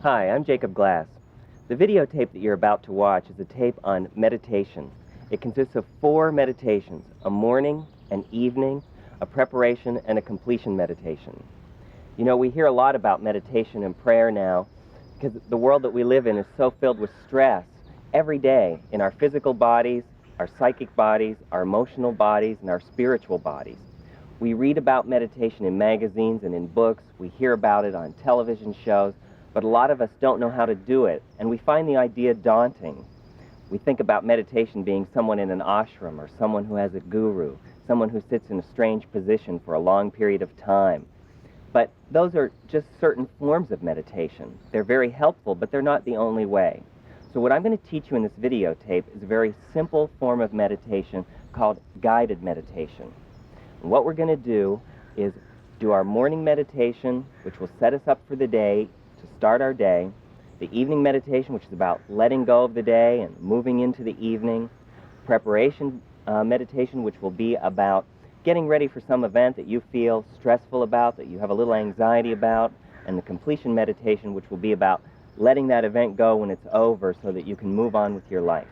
Hi, I'm Jacob Glass. The videotape that you're about to watch is a tape on meditation. It consists of 4 meditations: a morning, an evening, a preparation, and a completion meditation. You know, we hear a lot about meditation and prayer now because the world that we live in is so filled with stress every day in our physical bodies, our psychic bodies, our emotional bodies, and our spiritual bodies. We read about meditation in magazines and in books. We hear about it on television shows, but a lot of us don't know how to do it, and we find the idea daunting. We think about meditation being someone in an ashram or someone who has a guru, someone who sits in a strange position for a long period of time. But those are just certain forms of meditation. They're very helpful, but they're not the only way. So what I'm going to teach you in this videotape is a very simple form of meditation called guided meditation. And what we're going to do is do our morning meditation, which will set us up for the day, to start our day, the evening meditation, which is about letting go of the day and moving into the evening, preparation meditation, which will be about getting ready for some event that you feel stressful about, that you have a little anxiety about, and the completion meditation, which will be about letting that event go when it's over so that you can move on with your life.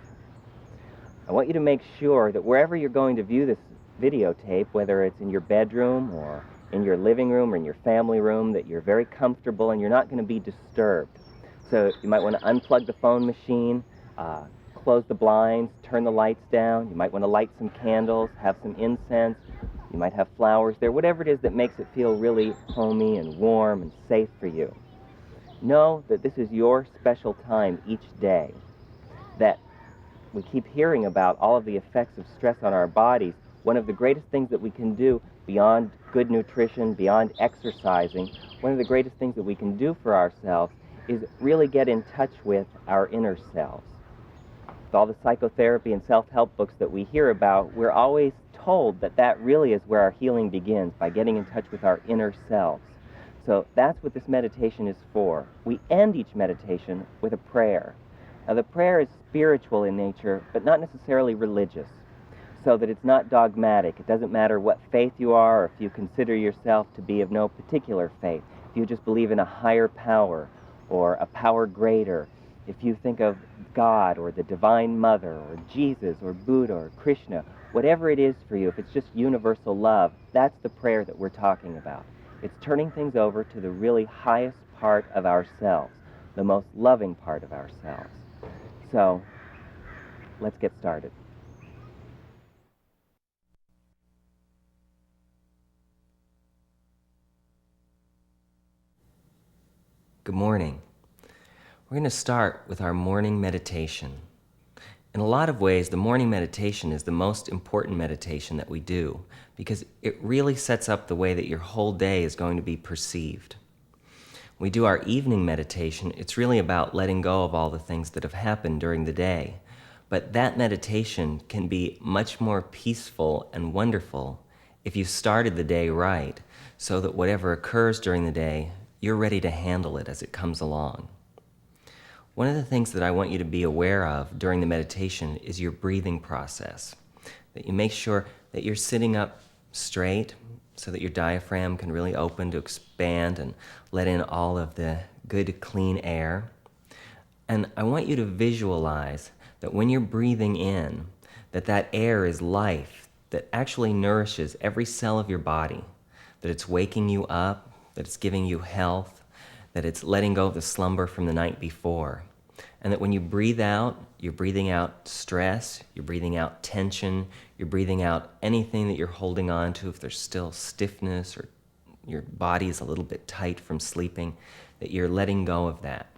I want you to make sure that wherever you're going to view this videotape, whether it's in your bedroom or in your living room or in your family room, that you're very comfortable and you're not going to be disturbed. So you might want to unplug the phone machine, close the blinds, turn the lights down. You might want to light some candles, have some incense. You might have flowers there, whatever it is that makes it feel really homey and warm and safe for you. Know that this is your special time each day, that we keep hearing about all of the effects of stress on our bodies. One of the greatest things that we can do beyond good nutrition, beyond exercising, one of the greatest things that we can do for ourselves is really get in touch with our inner selves. With all the psychotherapy and self-help books that we hear about, we're always told that that really is where our healing begins, by getting in touch with our inner selves. So that's what this meditation is for. We end each meditation with a prayer. Now, the prayer is spiritual in nature, but not necessarily religious, so that it's not dogmatic. It doesn't matter what faith you are, or if you consider yourself to be of no particular faith. If you just believe in a higher power or a power greater, if you think of God or the Divine Mother or Jesus or Buddha or Krishna, whatever it is for you, if it's just universal love, that's the prayer that we're talking about. It's turning things over to the really highest part of ourselves, the most loving part of ourselves. So, let's get started. Good morning. We're going to start with our morning meditation. In a lot of ways, the morning meditation is the most important meditation that we do because it really sets up the way that your whole day is going to be perceived. When we do our evening meditation, it's really about letting go of all the things that have happened during the day. But that meditation can be much more peaceful and wonderful if you started the day right, so that whatever occurs during the day, you're ready to handle it as it comes along. One of the things that I want you to be aware of during the meditation is your breathing process. That you make sure that you're sitting up straight so that your diaphragm can really open to expand and let in all of the good, clean air. And I want you to visualize that when you're breathing in, that that air is life that actually nourishes every cell of your body, that it's waking you up, that it's giving you health, that it's letting go of the slumber from the night before. And that when you breathe out, you're breathing out stress, you're breathing out tension, you're breathing out anything that you're holding on to, if there's still stiffness or your body is a little bit tight from sleeping, that you're letting go of that.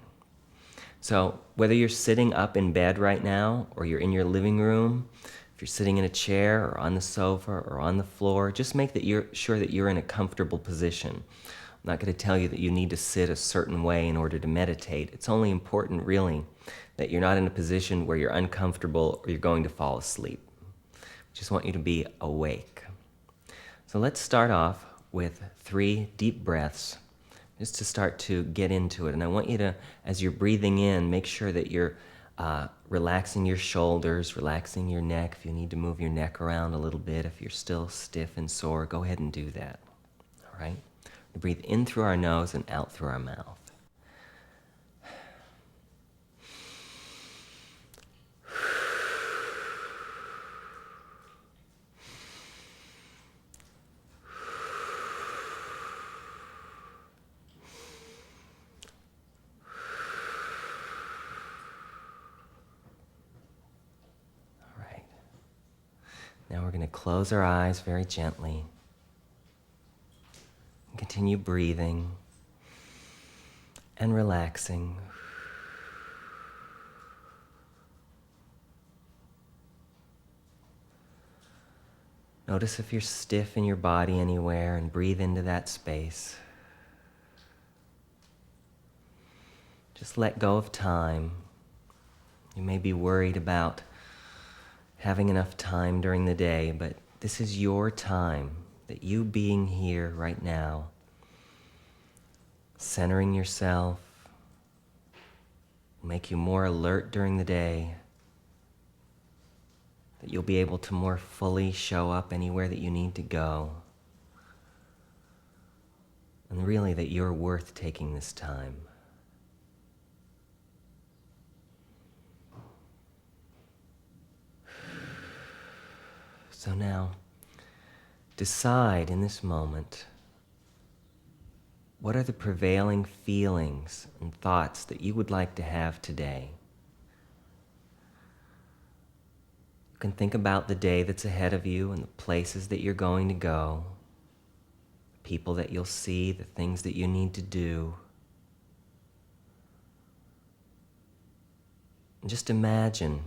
So whether you're sitting up in bed right now, or you're in your living room, if you're sitting in a chair or on the sofa or on the floor, just make sure that you're in a comfortable position. I'm not going to tell you that you need to sit a certain way in order to meditate. It's only important, really, that you're not in a position where you're uncomfortable or you're going to fall asleep. I just want you to be awake. So let's start off with 3 deep breaths, just to start to get into it. And I want you to, as you're breathing in, make sure that you're relaxing your shoulders, relaxing your neck. If you need to move your neck around a little bit, if you're still stiff and sore, go ahead and do that. All right? We breathe in through our nose and out through our mouth. Now we're going to close our eyes very gently. Continue breathing and relaxing. Notice if you're stiff in your body anywhere and breathe into that space. Just let go of time. You may be worried about having enough time during the day, but this is your time, that you being here right now, centering yourself, will make you more alert during the day, that you'll be able to more fully show up anywhere that you need to go, and really that you're worth taking this time. So now, decide in this moment, what are the prevailing feelings and thoughts that you would like to have today? You can think about the day that's ahead of you and the places that you're going to go, the people that you'll see, the things that you need to do. And just imagine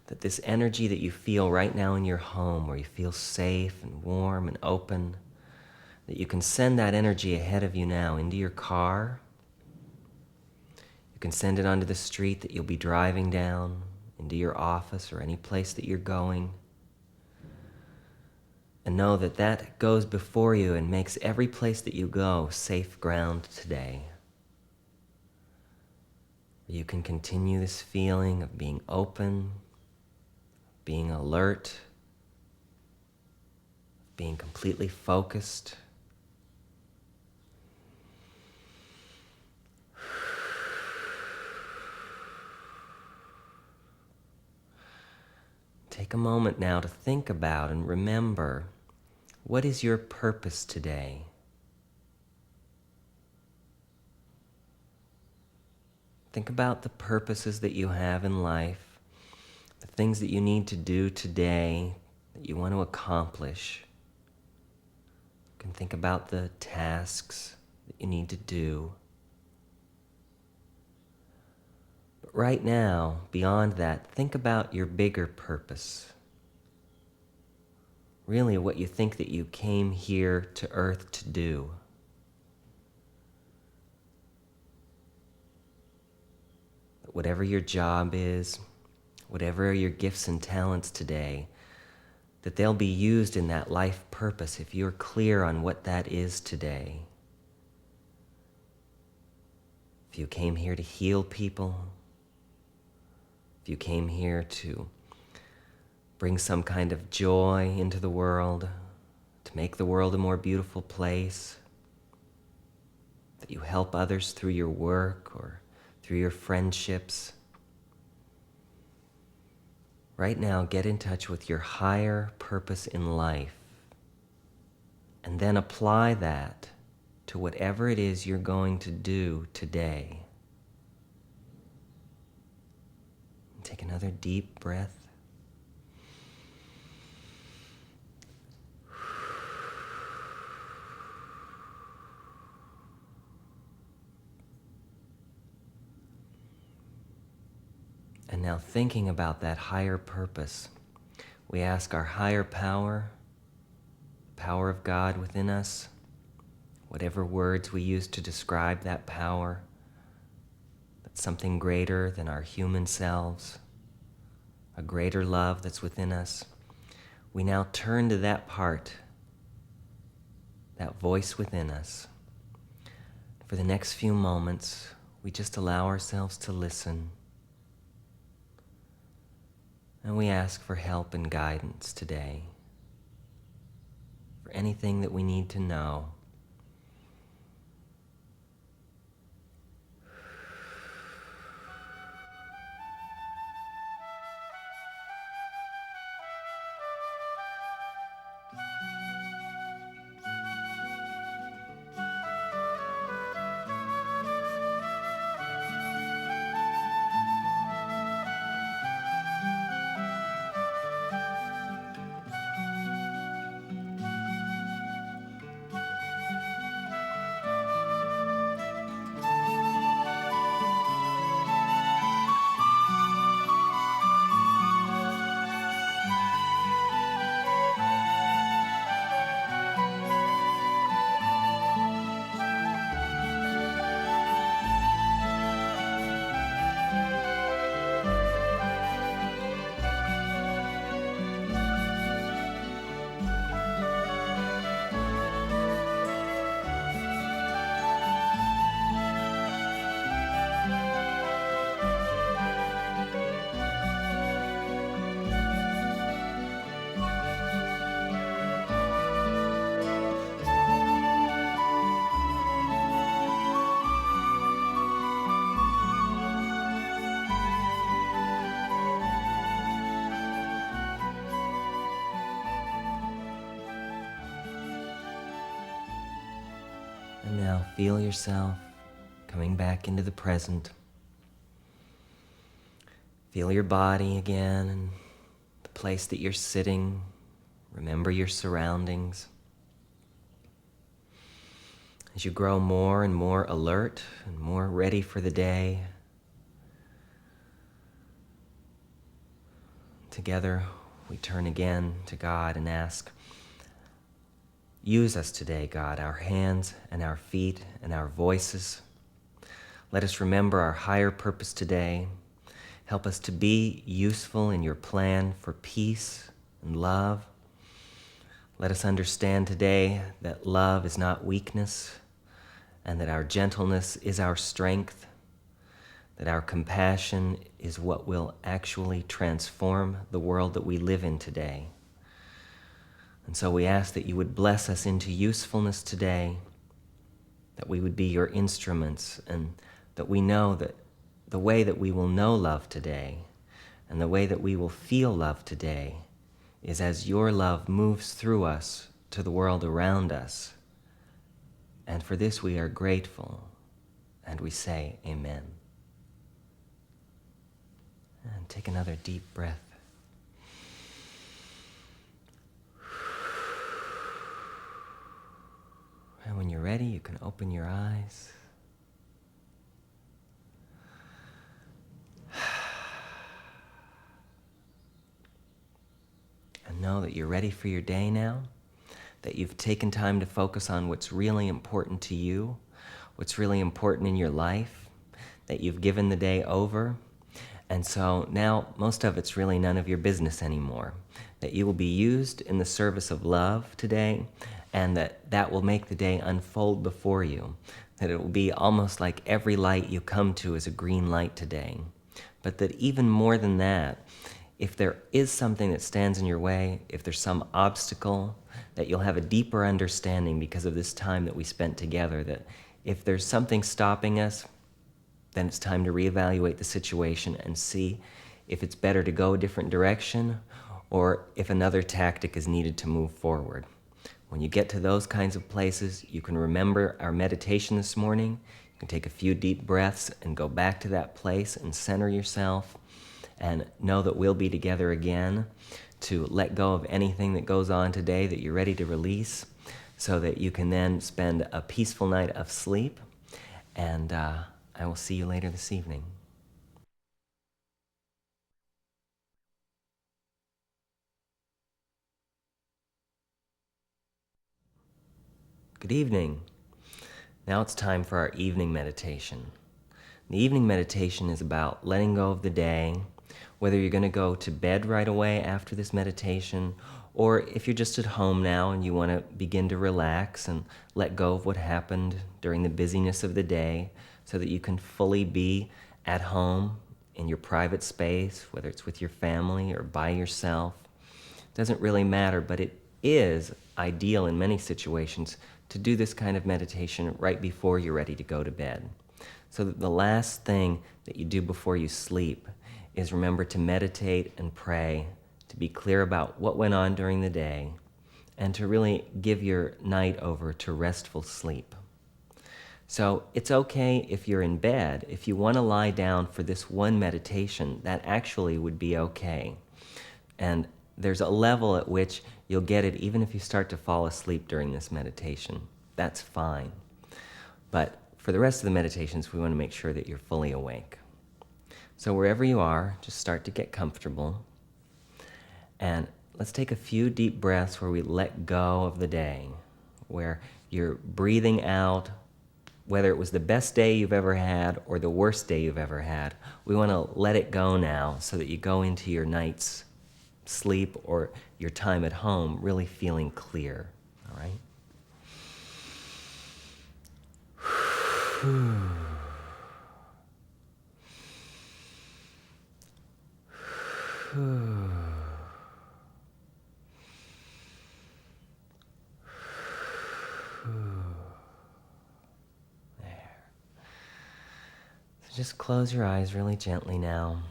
that this energy that you feel right now in your home, where you feel safe and warm and open, that you can send that energy ahead of you now into your car. You can send it onto the street that you'll be driving down, into your office or any place that you're going. And know that that goes before you and makes every place that you go safe ground today. You can continue this feeling of being open, being alert, being completely focused. Take a moment now to think about and remember, what is your purpose today? Think about the purposes that you have in life, the things that you need to do today that you want to accomplish. You can think about the tasks that you need to do. But right now, beyond that, think about your bigger purpose. Really what you think that you came here to Earth to do. Whatever your job is, whatever are your gifts and talents today, that they'll be used in that life purpose if you're clear on what that is today. If you came here to heal people, if you came here to bring some kind of joy into the world, to make the world a more beautiful place, that you help others through your work or through your friendships. Right now, get in touch with your higher purpose in life, and then apply that to whatever it is you're going to do today. Take another deep breath. And now, thinking about that higher purpose, we ask our higher power, the power of God within us, whatever words we use to describe that power, that's something greater than our human selves, a greater love that's within us. We now turn to that part, that voice within us. For the next few moments, we just allow ourselves to listen. And we ask for help and guidance today, for anything that we need to know. And now feel yourself coming back into the present. Feel your body again and the place that you're sitting. Remember your surroundings. As you grow more and more alert and more ready for the day, together we turn again to God and ask, use us today, God, our hands and our feet and our voices. Let us remember our higher purpose today. Help us to be useful in your plan for peace and love. Let us understand today that love is not weakness, and that our gentleness is our strength, that our compassion is what will actually transform the world that we live in today. And so we ask that you would bless us into usefulness today, that we would be your instruments, and that we know that the way that we will know love today and the way that we will feel love today is as your love moves through us to the world around us. And for this we are grateful, and we say amen. And take another deep breath. And when you're ready, you can open your eyes. And know that you're ready for your day now, that you've taken time to focus on what's really important to you, what's really important in your life, that you've given the day over. And so now most of it's really none of your business anymore, that you will be used in the service of love today, and that will make the day unfold before you, that it will be almost like every light you come to is a green light today. But that even more than that, if there is something that stands in your way, if there's some obstacle, that you'll have a deeper understanding because of this time that we spent together, that if there's something stopping us, then it's time to reevaluate the situation and see if it's better to go a different direction or if another tactic is needed to move forward. When you get to those kinds of places, you can remember our meditation this morning. You can take a few deep breaths and go back to that place and center yourself and know that we'll be together again to let go of anything that goes on today that you're ready to release, so that you can then spend a peaceful night of sleep. And I will see you later this evening. Good evening. Now it's time for our evening meditation. The evening meditation is about letting go of the day, whether you're going to go to bed right away after this meditation, or if you're just at home now and you want to begin to relax and let go of what happened during the busyness of the day so that you can fully be at home in your private space, whether it's with your family or by yourself. It doesn't really matter, but it is ideal in many situations to do this kind of meditation right before you're ready to go to bed. So that the last thing that you do before you sleep is remember to meditate and pray, to be clear about what went on during the day, and to really give your night over to restful sleep. So it's okay if you're in bed. If you want to lie down for this one meditation, that actually would be okay. And there's a level at which you'll get it even if you start to fall asleep during this meditation. That's fine. But for the rest of the meditations, we want to make sure that you're fully awake. So wherever you are, just start to get comfortable. And let's take a few deep breaths where we let go of the day, where you're breathing out, whether it was the best day you've ever had or the worst day you've ever had. We want to let it go now so that you go into your night's sleep or your time at home really feeling clear, all right? There. So just close your eyes really gently now.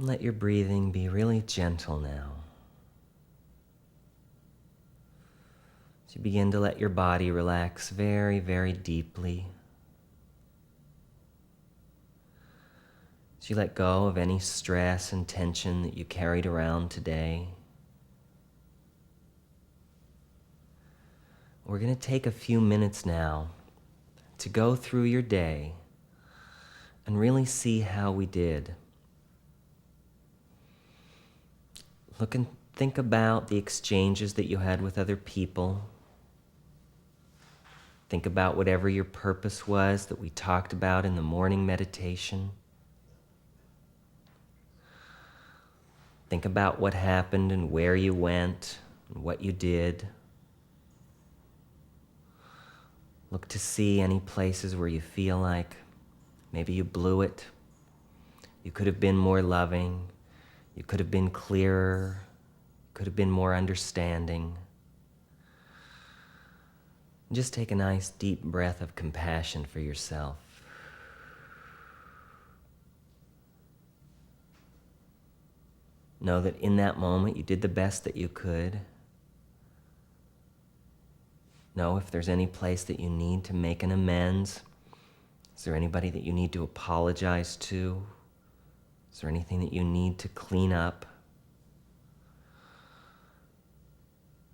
Let your breathing be really gentle now. As you begin to let your body relax very, very deeply. As you let go of any stress and tension that you carried around today. We're going to take a few minutes now to go through your day and really see how we did. Look and think about the exchanges that you had with other people. Think about whatever your purpose was that we talked about in the morning meditation. Think about what happened and where you went and what you did. Look to see any places where you feel like maybe you blew it. You could have been more loving. You could have been clearer. Could have been more understanding. And just take a nice deep breath of compassion for yourself. Know that in that moment you did the best that you could. Know if there's any place that you need to make an amends. Is there anybody that you need to apologize to? Is there anything that you need to clean up?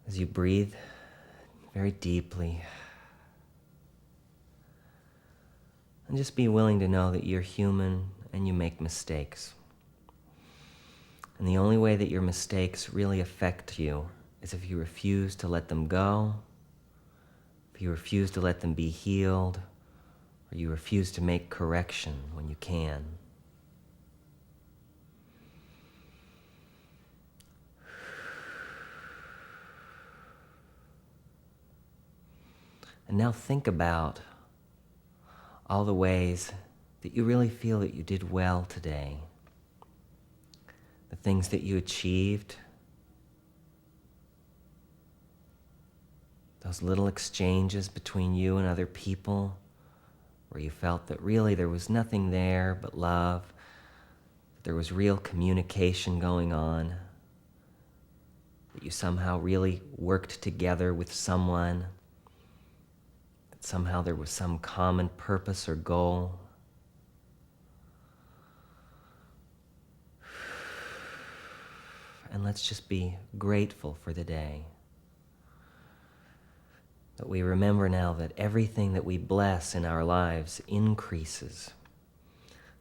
As you breathe very deeply, and just be willing to know that you're human and you make mistakes. And the only way that your mistakes really affect you is if you refuse to let them go, if you refuse to let them be healed, or you refuse to make correction when you can. And now think about all the ways that you really feel that you did well today. The things that you achieved. Those little exchanges between you and other people where you felt that really there was nothing there but love, that there was real communication going on, that you somehow really worked together with someone, that somehow there was some common purpose or goal. And let's just be grateful for the day. That we remember now that everything that we bless in our lives increases.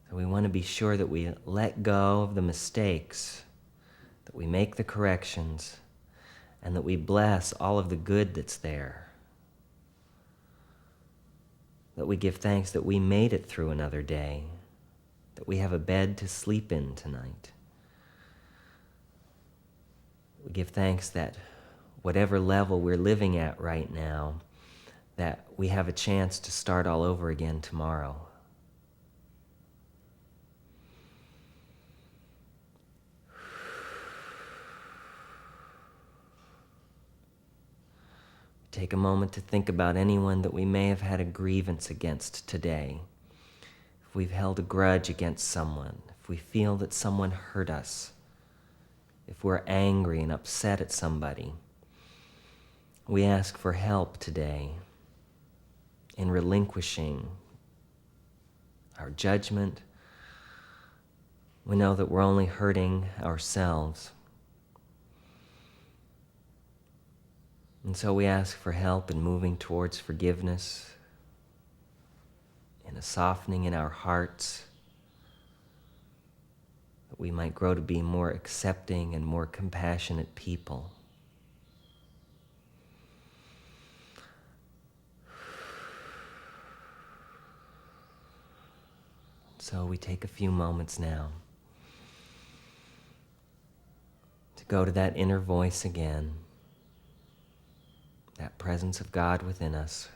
So we want to be sure that we let go of the mistakes, that we make the corrections, and that we bless all of the good that's there. That we give thanks that we made it through another day, that we have a bed to sleep in tonight. We give thanks that whatever level we're living at right now, that we have a chance to start all over again tomorrow. Take a moment to think about anyone that we may have had a grievance against today. If we've held a grudge against someone, if we feel that someone hurt us, if we're angry and upset at somebody, we ask for help today in relinquishing our judgment. We know that we're only hurting ourselves. And so we ask for help in moving towards forgiveness, in a softening in our hearts, that we might grow to be more accepting and more compassionate people. So we take a few moments now to go to that inner voice again, that presence of God within us.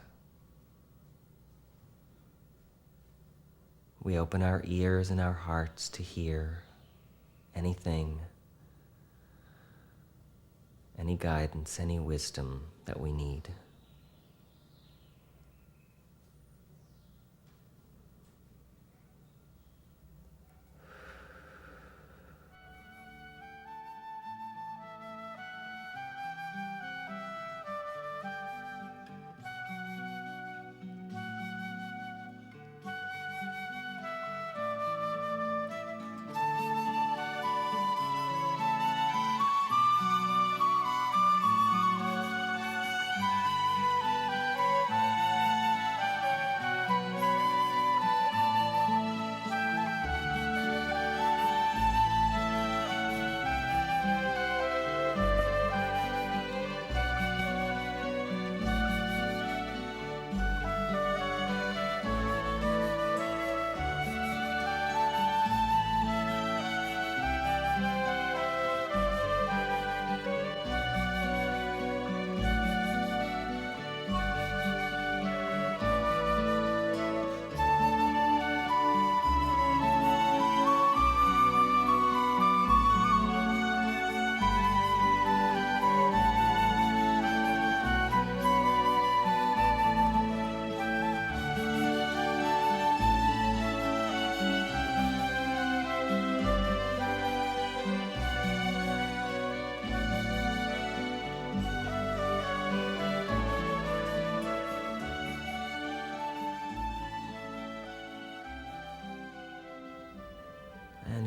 We open our ears and our hearts to hear anything, any guidance, any wisdom that we need.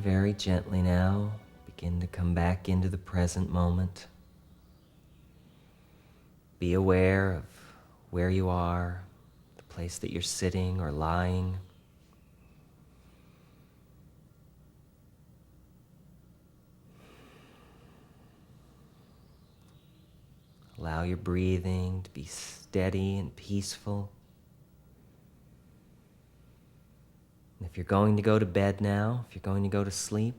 very gently now, begin to come back into the present moment. Be aware of where you are, the place that you're sitting or lying. Allow your breathing to be steady and peaceful. And if you're going to go to bed now, if you're going to go to sleep,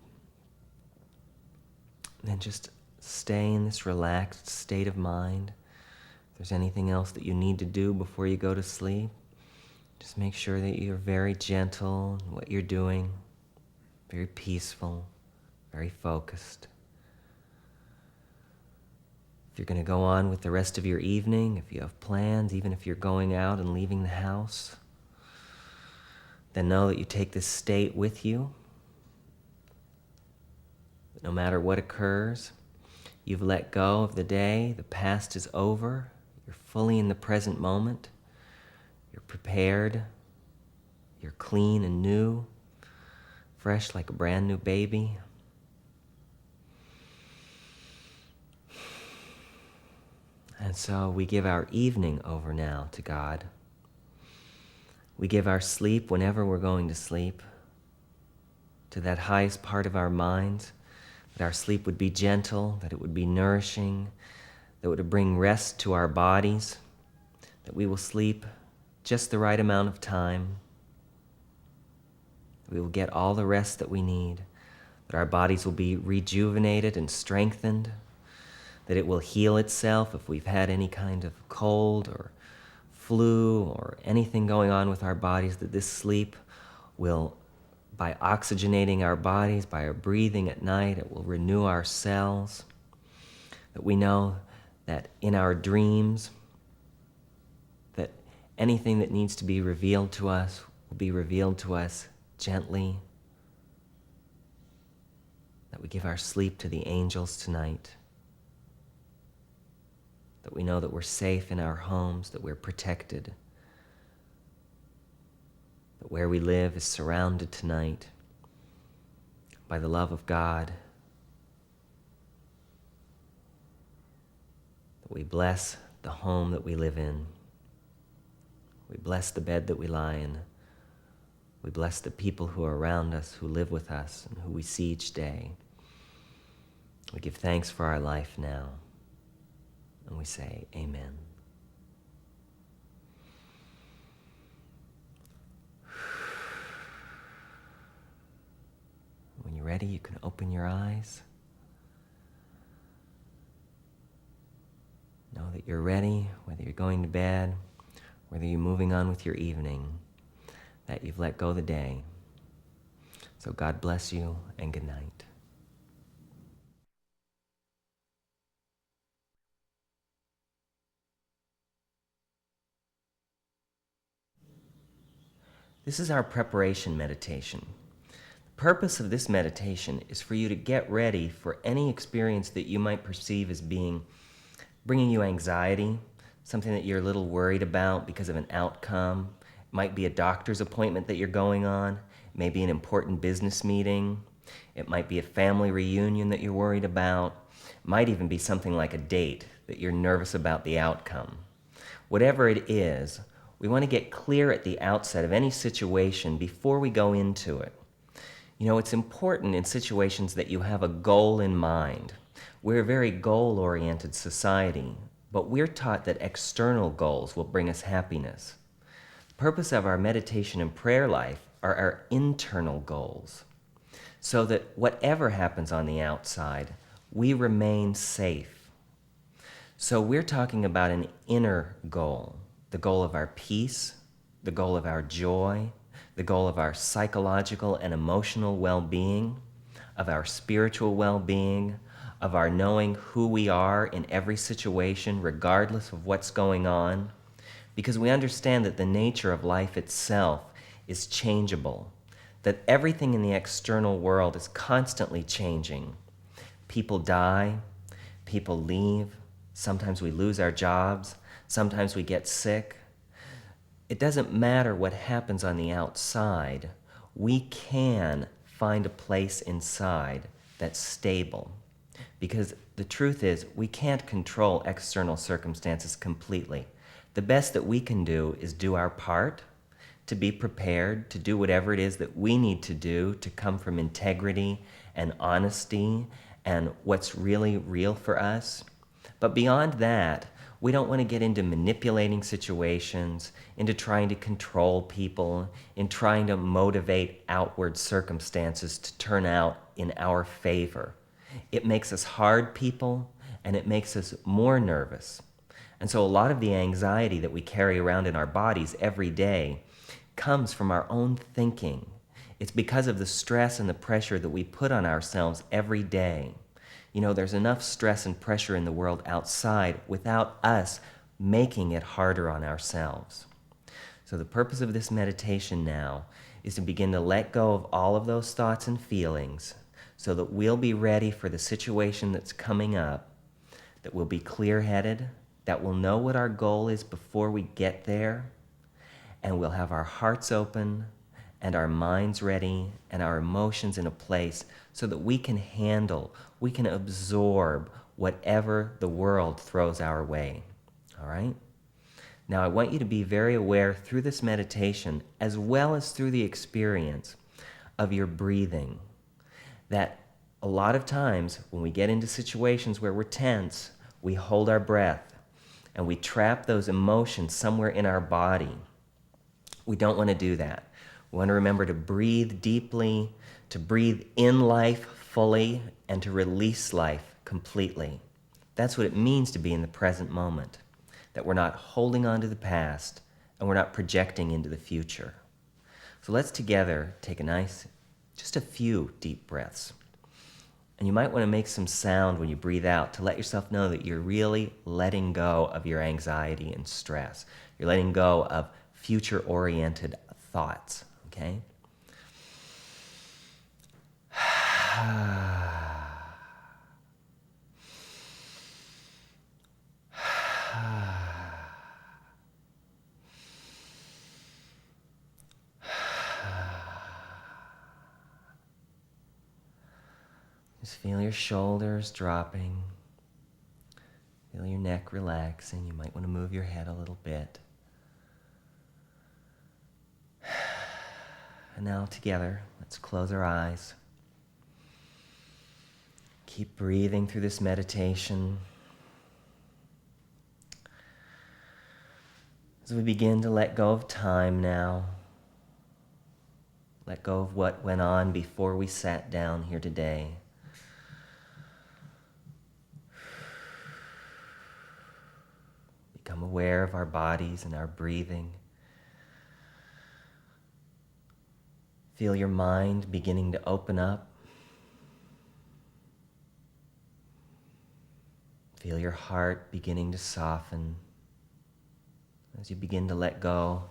then just stay in this relaxed state of mind. If there's anything else that you need to do before you go to sleep, just make sure that you're very gentle in what you're doing, very peaceful, very focused. If you're going to go on with the rest of your evening, if you have plans, even if you're going out and leaving the house, then know that you take this state with you. No matter what occurs, you've let go of the day, the past is over, you're fully in the present moment, you're prepared, you're clean and new, fresh like a brand new baby. And so we give our evening over now to God. We give our sleep whenever we're going to sleep to that highest part of our minds, that our sleep would be gentle, that it would be nourishing, that it would bring rest to our bodies, that we will sleep just the right amount of time, that we will get all the rest that we need, that our bodies will be rejuvenated and strengthened, that it will heal itself if we've had any kind of cold or flu or anything going on with our bodies, that this sleep will, by oxygenating our bodies, by our breathing at night, it will renew our cells, that we know that in our dreams, that anything that needs to be revealed to us will be revealed to us gently, that we give our sleep to the angels tonight, that we know that we're safe in our homes, that we're protected, that where we live is surrounded tonight by the love of God, that we bless the home that we live in, we bless the bed that we lie in, we bless the people who are around us, who live with us, and who we see each day. We give thanks for our life now. And we say, Amen. When you're ready, you can open your eyes. Know that you're ready, whether you're going to bed, whether you're moving on with your evening, that you've let go of the day. So God bless you, and good night. This is our preparation meditation. The purpose of this meditation is for you to get ready for any experience that you might perceive as bringing you anxiety, something that you're a little worried about because of an outcome. It might be a doctor's appointment that you're going on. It may be an important business meeting. It might be a family reunion that you're worried about. It might even be something like a date that you're nervous about the outcome. Whatever it is, we want to get clear at the outset of any situation before we go into it. You know, it's important in situations that you have a goal in mind. We're a very goal-oriented society, but we're taught that external goals will bring us happiness. The purpose of our meditation and prayer life are our internal goals, so that whatever happens on the outside, we remain safe. So we're talking about an inner goal. The goal of our peace, the goal of our joy, the goal of our psychological and emotional well-being, of our spiritual well-being, of our knowing who we are in every situation, regardless of what's going on, because we understand that the nature of life itself is changeable, that everything in the external world is constantly changing. People die, people leave, sometimes we lose our jobs, sometimes we get sick. It doesn't matter what happens on the outside. We can find a place inside that's stable. Because the truth is, we can't control external circumstances completely. The best that we can do is do our part, to be prepared, to do whatever it is that we need to do to come from integrity and honesty and what's really real for us. But beyond that, we don't want to get into manipulating situations, into trying to control people, in trying to motivate outward circumstances to turn out in our favor. It makes us hard people, and it makes us more nervous. And so a lot of the anxiety that we carry around in our bodies every day comes from our own thinking. It's because of the stress and the pressure that we put on ourselves every day. You know, there's enough stress and pressure in the world outside without us making it harder on ourselves. So the purpose of this meditation now is to begin to let go of all of those thoughts and feelings so that we'll be ready for the situation that's coming up, that we'll be clear-headed, that we'll know what our goal is before we get there, and we'll have our hearts open and our minds ready and our emotions in a place so that we can handle, we can absorb whatever the world throws our way. All right? Now, I want you to be very aware through this meditation, as well as through the experience of your breathing, that a lot of times when we get into situations where we're tense, we hold our breath and we trap those emotions somewhere in our body. We don't want to do that. We want to remember to breathe deeply, to breathe in life fully, and to release life completely. That's what it means to be in the present moment, that we're not holding on to the past and we're not projecting into the future. So let's together take just a few deep breaths. And you might want to make some sound when you breathe out to let yourself know that you're really letting go of your anxiety and stress. You're letting go of future-oriented thoughts, okay? Just feel your shoulders dropping. Feel your neck relaxing. You might want to move your head a little bit. And now together, let's close our eyes. Keep breathing through this meditation. As we begin to let go of time now, let go of what went on before we sat down here today. Become aware of our bodies and our breathing. Feel your mind beginning to open up. Feel your heart beginning to soften as you begin to let go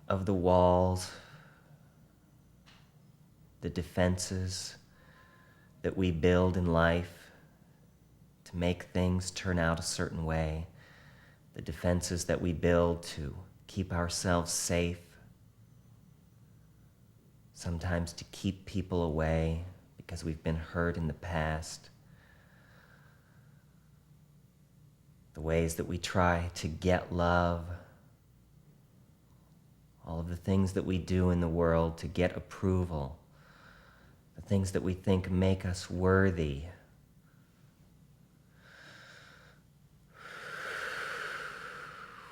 of the walls, the defenses that we build in life to make things turn out a certain way, the defenses that we build to keep ourselves safe, sometimes to keep people away because we've been hurt in the past, the ways that we try to get love, all of the things that we do in the world to get approval, the things that we think make us worthy.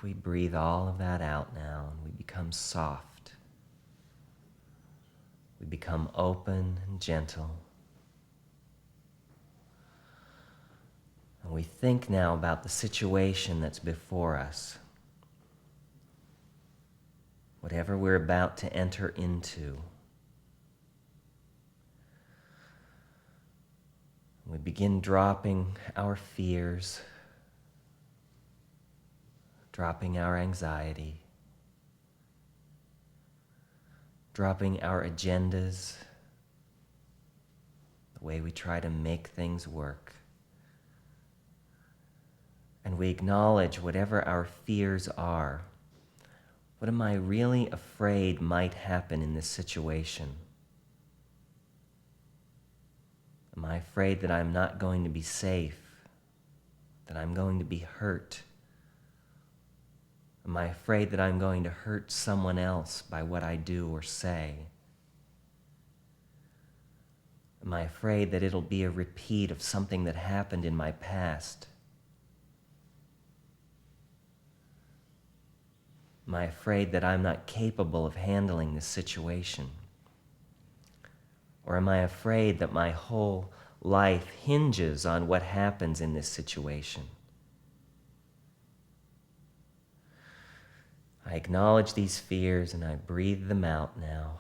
We breathe all of that out now and we become soft. We become open and gentle. And we think now about the situation that's before us. Whatever we're about to enter into. We begin dropping our fears, dropping our anxiety, dropping our agendas, the way we try to make things work. And we acknowledge whatever our fears are. What am I really afraid might happen in this situation? Am I afraid that I'm not going to be safe? That I'm going to be hurt? Am I afraid that I'm going to hurt someone else by what I do or say? Am I afraid that it'll be a repeat of something that happened in my past? Am I afraid that I'm not capable of handling this situation? Or am I afraid that my whole life hinges on what happens in this situation? I acknowledge these fears and I breathe them out now.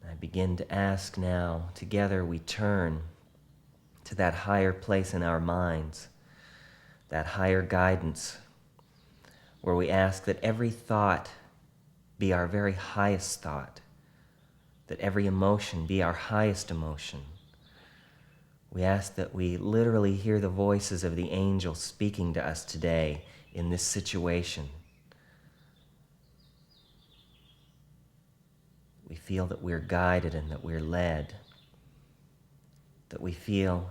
I begin to ask now, together we turn to that higher place in our minds, that higher guidance, where we ask that every thought be our very highest thought, that every emotion be our highest emotion. We ask that we literally hear the voices of the angels speaking to us today in this situation. We feel that we're guided and that we're led, that we feel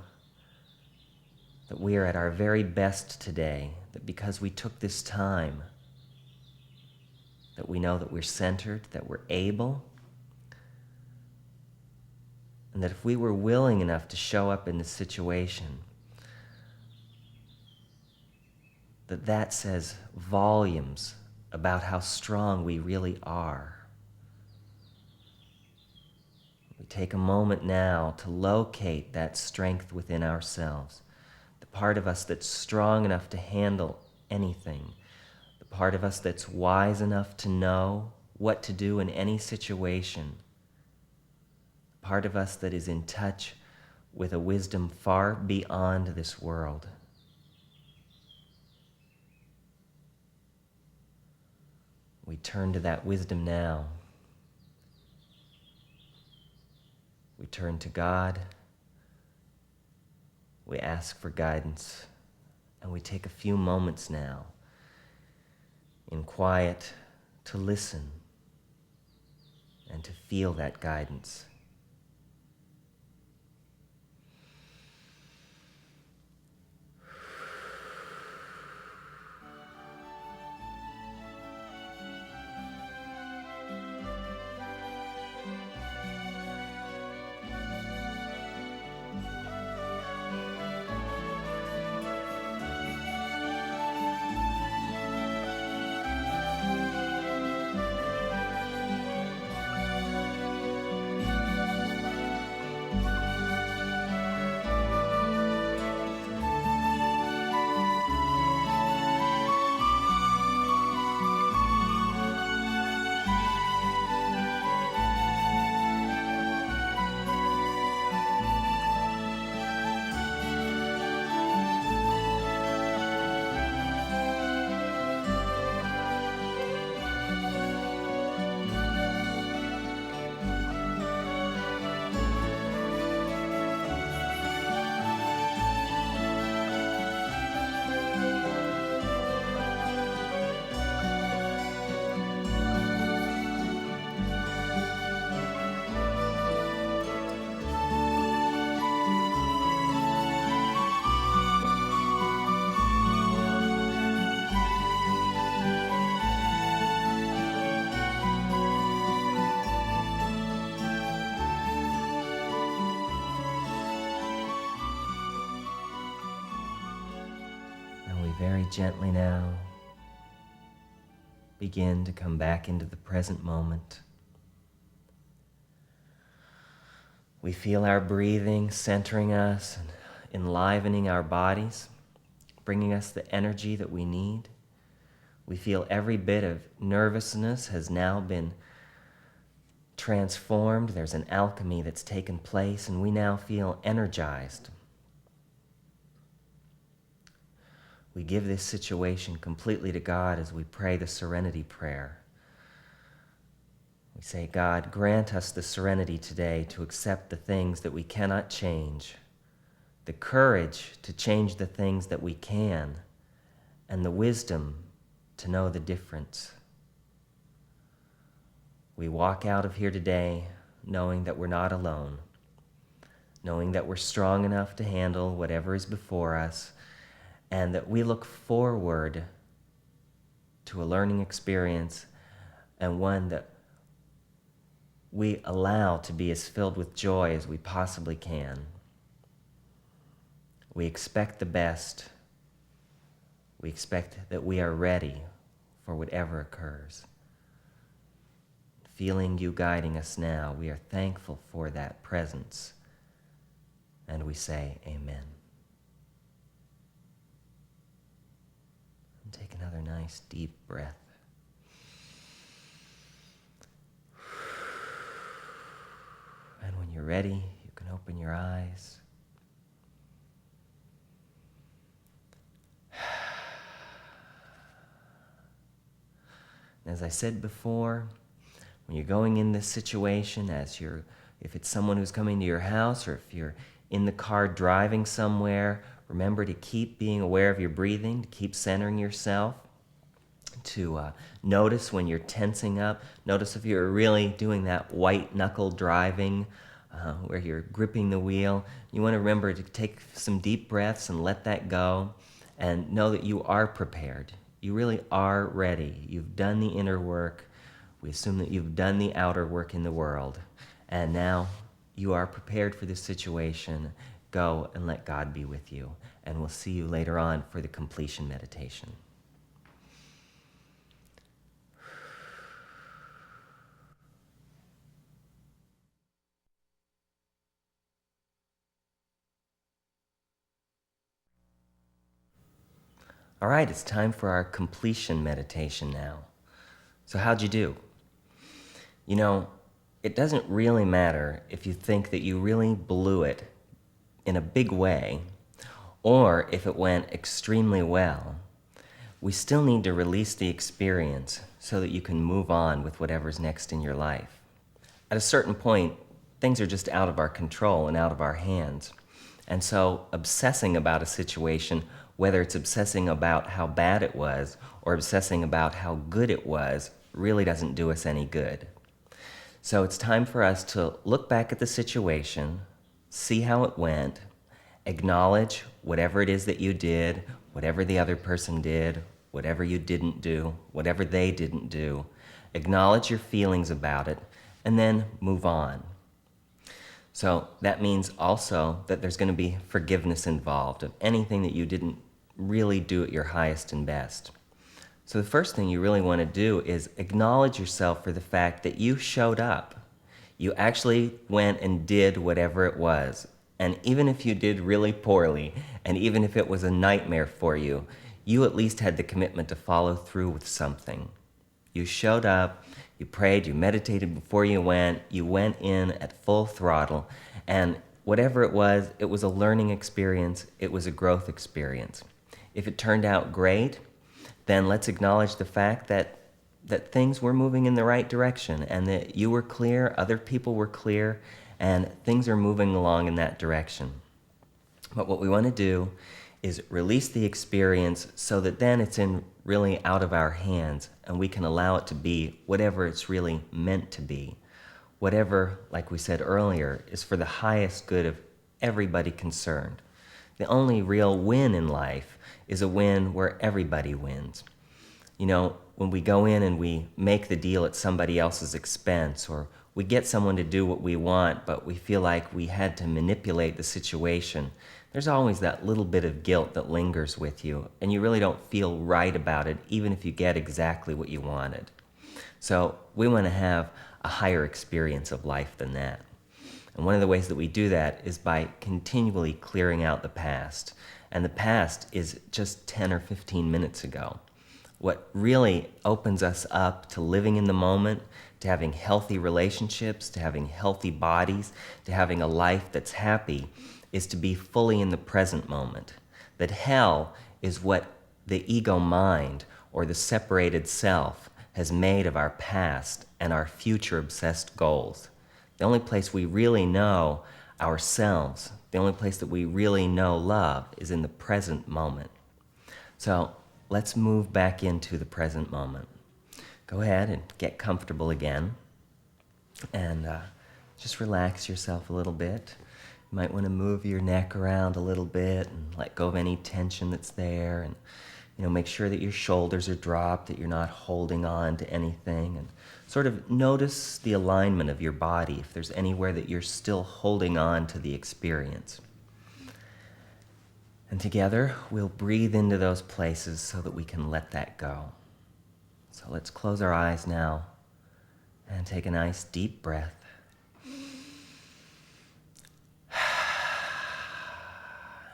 that we are at our very best today, that because we took this time, that we know that we're centered, that we're able, and that if we were willing enough to show up in this situation, that says volumes about how strong we really are. We take a moment now to locate that strength within ourselves, the part of us that's strong enough to handle anything, the part of us that's wise enough to know what to do in any situation, the part of us that is in touch with a wisdom far beyond this world. We turn to that wisdom now. We turn to God. We ask for guidance. And we take a few moments now in quiet to listen and to feel that guidance. Very gently now, begin to come back into the present moment. We feel our breathing centering us and enlivening our bodies, bringing us the energy that we need. We feel every bit of nervousness has now been transformed. There's an alchemy that's taken place, and we now feel energized. We give this situation completely to God as we pray the serenity prayer. We say, God, grant us the serenity today to accept the things that we cannot change, the courage to change the things that we can, and the wisdom to know the difference. We walk out of here today knowing that we're not alone, knowing that we're strong enough to handle whatever is before us, and that we look forward to a learning experience, and one that we allow to be as filled with joy as we possibly can. We expect the best. We expect that we are ready for whatever occurs. Feeling you guiding us now, we are thankful for that presence, and we say amen. And take another nice deep breath. And when you're ready, you can open your eyes. And as I said before, when you're going in this situation, if it's someone who's coming to your house, or if you're in the car driving somewhere, remember to keep being aware of your breathing, to keep centering yourself, to notice when you're tensing up. Notice if you're really doing that white knuckle driving, where you're gripping the wheel. You want to remember to take some deep breaths and let that go, and know that you are prepared. You really are ready. You've done the inner work. We assume that you've done the outer work in the world, and now you are prepared for this situation. Go and let God be with you, and we'll see you later on for the completion meditation. All right, it's time for our completion meditation now. So how'd you do? You know, it doesn't really matter if you think that you really blew it in a big way, or if it went extremely well. We still need to release the experience so that you can move on with whatever's next in your life. At a certain point, things are just out of our control and out of our hands. And so obsessing about a situation, whether it's obsessing about how bad it was or obsessing about how good it was, really doesn't do us any good. So it's time for us to look back at the situation, see how it went, acknowledge whatever it is that you did, whatever the other person did, whatever you didn't do, whatever they didn't do. Acknowledge your feelings about it, and then move on. So that means also that there's going to be forgiveness involved of anything that you didn't really do at your highest and best. So the first thing you really want to do is acknowledge yourself for the fact that you showed up. You actually went and did whatever it was. And even if you did really poorly, and even if it was a nightmare for you, you at least had the commitment to follow through with something. You showed up, you prayed, you meditated before you went in at full throttle, and whatever it was a learning experience, it was a growth experience. If it turned out great, then let's acknowledge the fact that things were moving in the right direction, and that you were clear, other people were clear, and things are moving along in that direction. But what we want to do is release the experience so that then it's really out of our hands, and we can allow it to be whatever it's really meant to be. Whatever, like we said earlier, is for the highest good of everybody concerned. The only real win in life is a win where everybody wins. You know, when we go in and we make the deal at somebody else's expense, or we get someone to do what we want, but we feel like we had to manipulate the situation, there's always that little bit of guilt that lingers with you, and you really don't feel right about it, even if you get exactly what you wanted. So we want to have a higher experience of life than that. And one of the ways that we do that is by continually clearing out the past. And the past is just 10 or 15 minutes ago. What really opens us up to living in the moment, to having healthy relationships, to having healthy bodies, to having a life that's happy, is to be fully in the present moment. That hell is what the ego mind, or the separated self, has made of our past and our future obsessed goals. The only place we really know ourselves, the only place that we really know love, is in the present moment. So let's move back into the present moment. Go ahead and get comfortable again, and just relax yourself a little bit. You might want to move your neck around a little bit and let go of any tension that's there, and make sure that your shoulders are dropped, that you're not holding on to anything, and sort of notice the alignment of your body, if there's anywhere that you're still holding on to the experience. And together, we'll breathe into those places so that we can let that go. So let's close our eyes now and take a nice deep breath.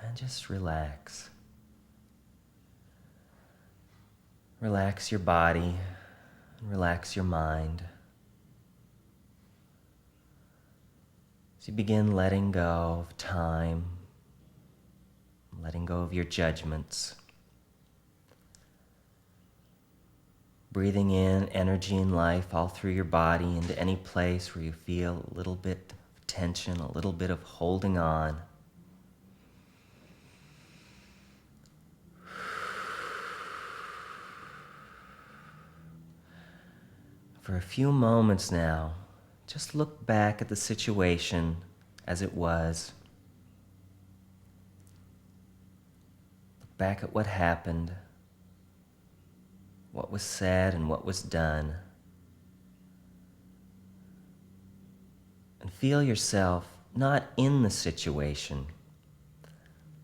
And just relax. Relax your body and relax your mind. As you begin letting go of time, letting go of your judgments, breathing in energy and life all through your body into any place where you feel a little bit of tension, a little bit of holding on. For a few moments now, just look back at the situation as it was. Look back at what happened, what was said and what was done. And feel yourself not in the situation,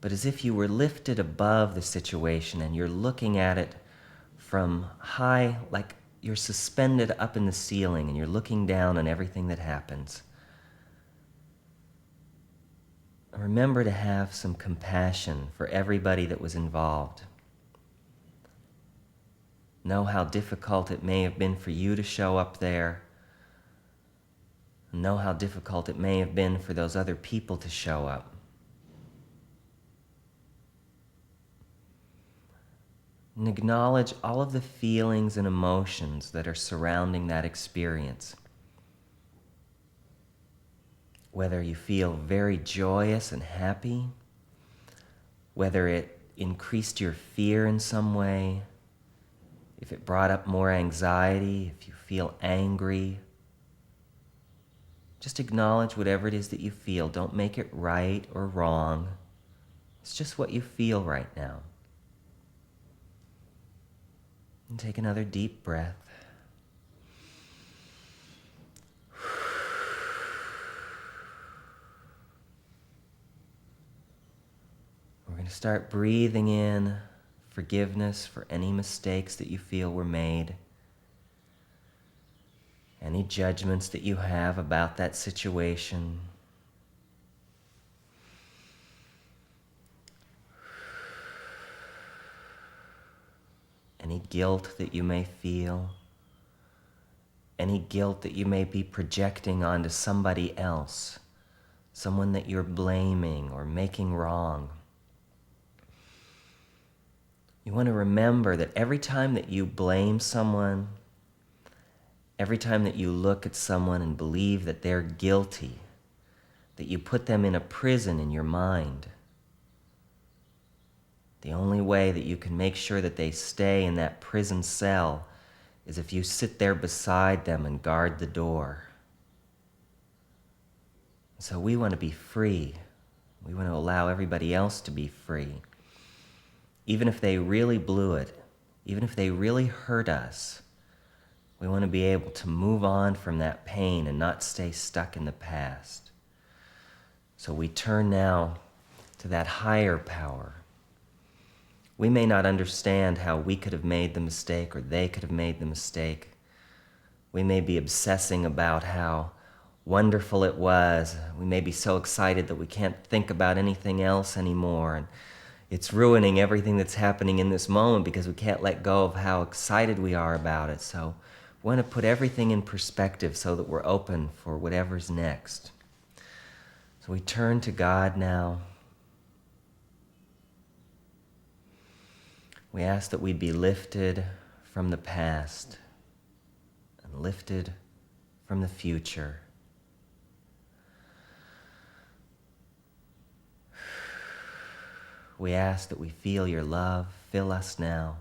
but as if you were lifted above the situation and you're looking at it from high, like you're suspended up in the ceiling and you're looking down on everything that happens. Remember to have some compassion for everybody that was involved. Know how difficult it may have been for you to show up there. Know how difficult it may have been for those other people to show up. And acknowledge all of the feelings and emotions that are surrounding that experience. Whether you feel very joyous and happy, whether it increased your fear in some way, if it brought up more anxiety, if you feel angry, just acknowledge whatever it is that you feel. Don't make it right or wrong. It's just what you feel right now. And take another deep breath. We're going to start breathing in forgiveness for any mistakes that you feel were made, any judgments that you have about that situation. Any guilt that you may feel, any guilt that you may be projecting onto somebody else, someone that you're blaming or making wrong. You want to remember that every time that you blame someone, every time that you look at someone and believe that they're guilty, that you put them in a prison in your mind. The only way that you can make sure that they stay in that prison cell is if you sit there beside them and guard the door. So we want to be free. We want to allow everybody else to be free. Even if they really blew it, even if they really hurt us, we want to be able to move on from that pain and not stay stuck in the past. So we turn now to that higher power. We may not understand how we could have made the mistake or they could have made the mistake. We may be obsessing about how wonderful it was. We may be so excited that we can't think about anything else anymore. And it's ruining everything that's happening in this moment because we can't let go of how excited we are about it. So we want to put everything in perspective so that we're open for whatever's next. So we turn to God now. We ask that we be lifted from the past and lifted from the future. We ask that we feel your love fill us now.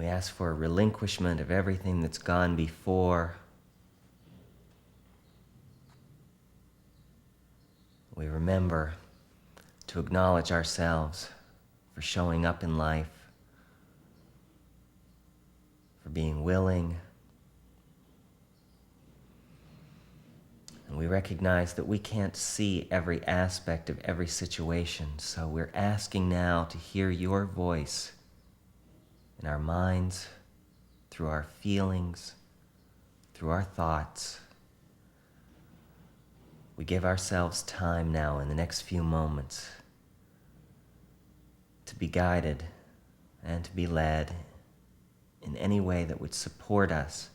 We ask for a relinquishment of everything that's gone before. We remember to acknowledge ourselves for showing up in life, for being willing. And we recognize that we can't see every aspect of every situation, so we're asking now to hear your voice in our minds, through our feelings, through our thoughts. We give ourselves time now in the next few moments to be guided and to be led in any way that would support us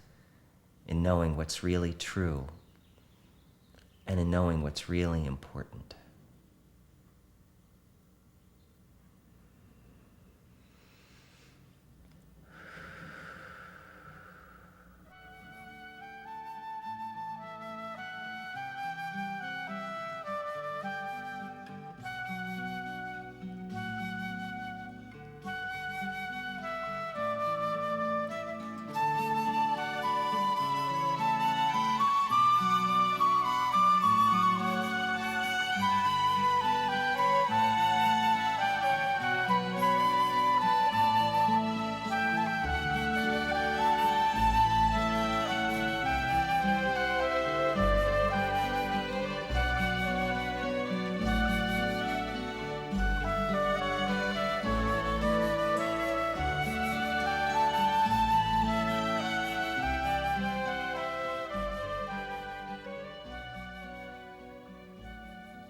in knowing what's really true and in knowing what's really important.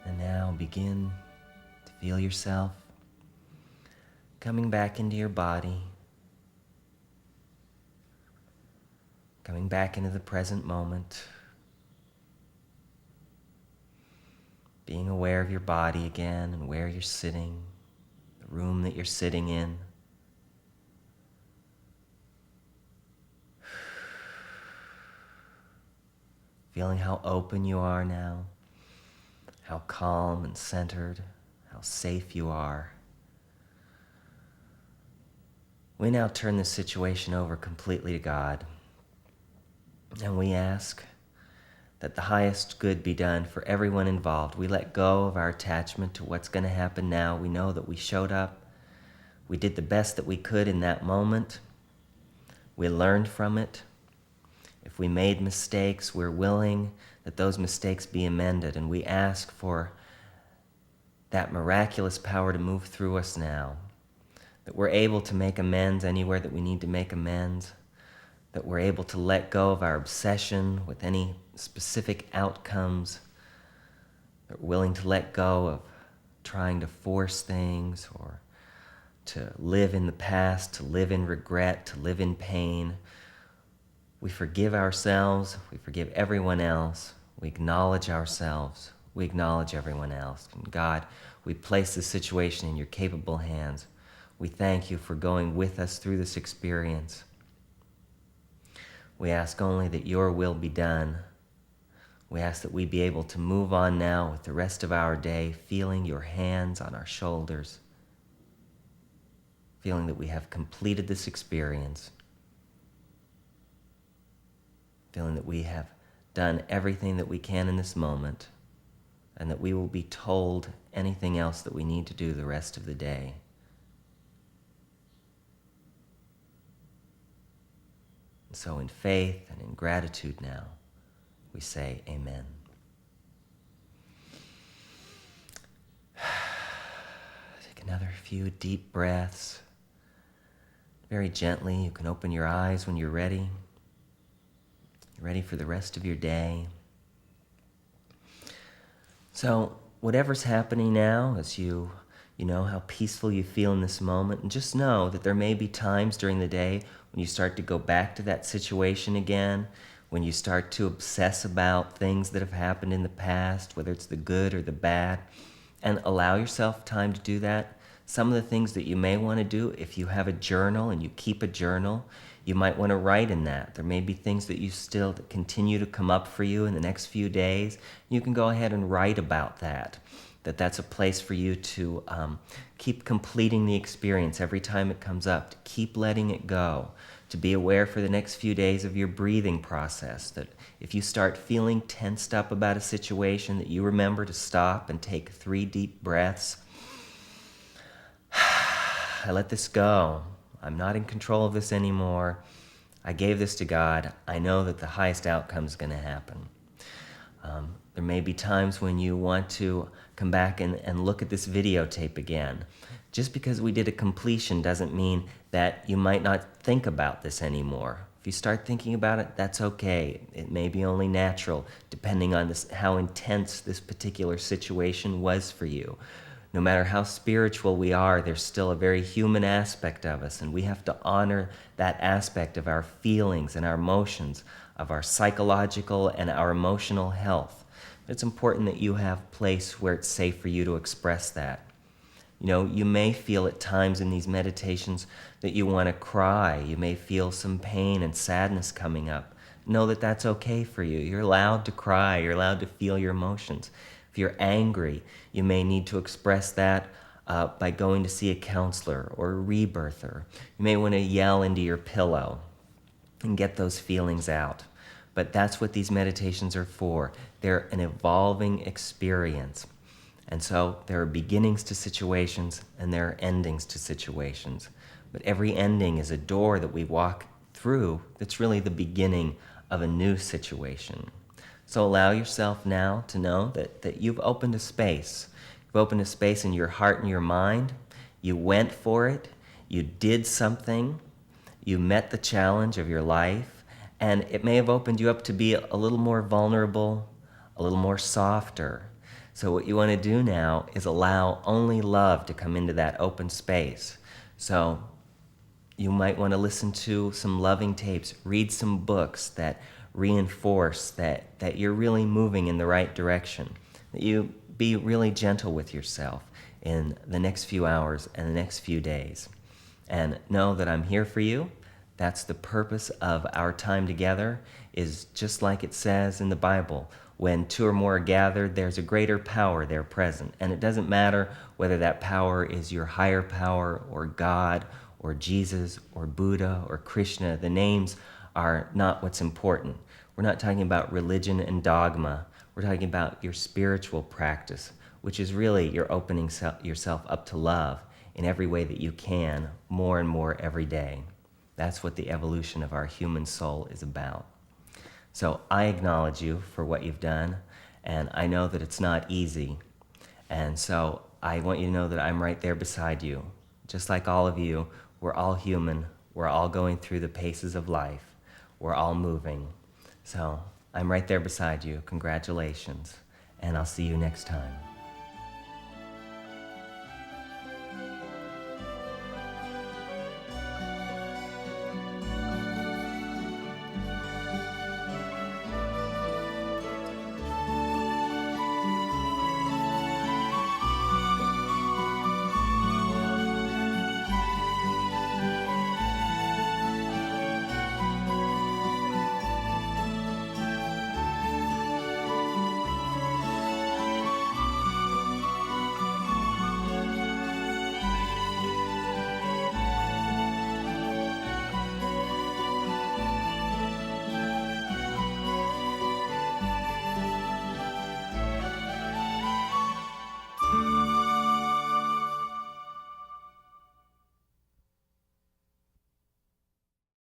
And now begin to feel yourself coming back into your body, coming back into the present moment, being aware of your body again and where you're sitting, the room that you're sitting in. Feeling how open you are now, how calm and centered, how safe you are. We now turn this situation over completely to God, and we ask that the highest good be done for everyone involved. We let go of our attachment to what's going to happen now. We know that we showed up. We did the best that we could in that moment. We learned from it. If we made mistakes, we're willing that those mistakes be amended, and we ask for that miraculous power to move through us now, that we're able to make amends anywhere that we need to make amends, that we're able to let go of our obsession with any specific outcomes, that we're willing to let go of trying to force things or to live in the past, to live in regret, to live in pain. We forgive ourselves, we forgive everyone else, we acknowledge ourselves, we acknowledge everyone else. And God, we place this situation in your capable hands. We thank you for going with us through this experience. We ask only that your will be done. We ask that we be able to move on now with the rest of our day, feeling your hands on our shoulders, feeling that we have completed this experience, feeling that we have done everything that we can in this moment, and that we will be told anything else that we need to do the rest of the day. And so in faith and in gratitude now, we say amen. Take another few deep breaths. Very gently, you can open your eyes when you're ready. You're ready for the rest of your day. So whatever's happening now, as you know how peaceful you feel in this moment, and just know that there may be times during the day when you start to go back to that situation again, when you start to obsess about things that have happened in the past, whether it's the good or the bad, and allow yourself time to do that. Some of the things that you may want to do, if you have a journal and you keep a journal, you might want to write in that. There may be things that you still that continue to come up for you in the next few days. You can go ahead and write about that. that's a place for you to keep completing the experience every time it comes up, to keep letting it go, to be aware for the next few days of your breathing process, that if you start feeling tensed up about a situation, that you remember to stop and take 3 deep breaths. I let this go. I'm not in control of this anymore. I gave this to God. I know that the highest outcome is going to happen. There may be times when you want to come back and look at this videotape again. Just because we did a completion doesn't mean that you might not think about this anymore. If you start thinking about it, that's okay. It may be only natural, depending on how intense this particular situation was for you. No matter how spiritual we are, there's still a very human aspect of us, and we have to honor that aspect of our feelings and our emotions, of our psychological and our emotional health. It's important that you have a place where it's safe for you to express that. You know, you may feel at times in these meditations that you want to cry. You may feel some pain and sadness coming up. Know that that's okay for you. You're allowed to cry. You're allowed to feel your emotions. If you're angry, you may need to express that by going to see a counselor or a rebirther. You may want to yell into your pillow and get those feelings out. But that's what these meditations are for. They're an evolving experience. And so there are beginnings to situations and there are endings to situations. But every ending is a door that we walk through that's really the beginning of a new situation. So allow yourself now to know that you've opened a space. You've opened a space in your heart and your mind. You went for it. You did something. You met the challenge of your life. And it may have opened you up to be a little more vulnerable, a little more softer. So what you want to do now is allow only love to come into that open space. So you might want to listen to some loving tapes, read some books that reinforce that you're really moving in the right direction, that you be really gentle with yourself in the next few hours and the next few days. And know that I'm here for you. That's the purpose of our time together, is just like it says in the Bible. When 2 or more are gathered, there's a greater power there present. And it doesn't matter whether that power is your higher power or God or Jesus or Buddha or Krishna. The names are not what's important. We're not talking about religion and dogma. We're talking about your spiritual practice, which is really you're opening yourself up to love in every way that you can, more and more every day. That's what the evolution of our human soul is about. So I acknowledge you for what you've done, and I know that it's not easy. And so I want you to know that I'm right there beside you. Just like all of you, we're all human. We're all going through the paces of life. We're all moving. So I'm right there beside you. Congratulations. And I'll see you next time.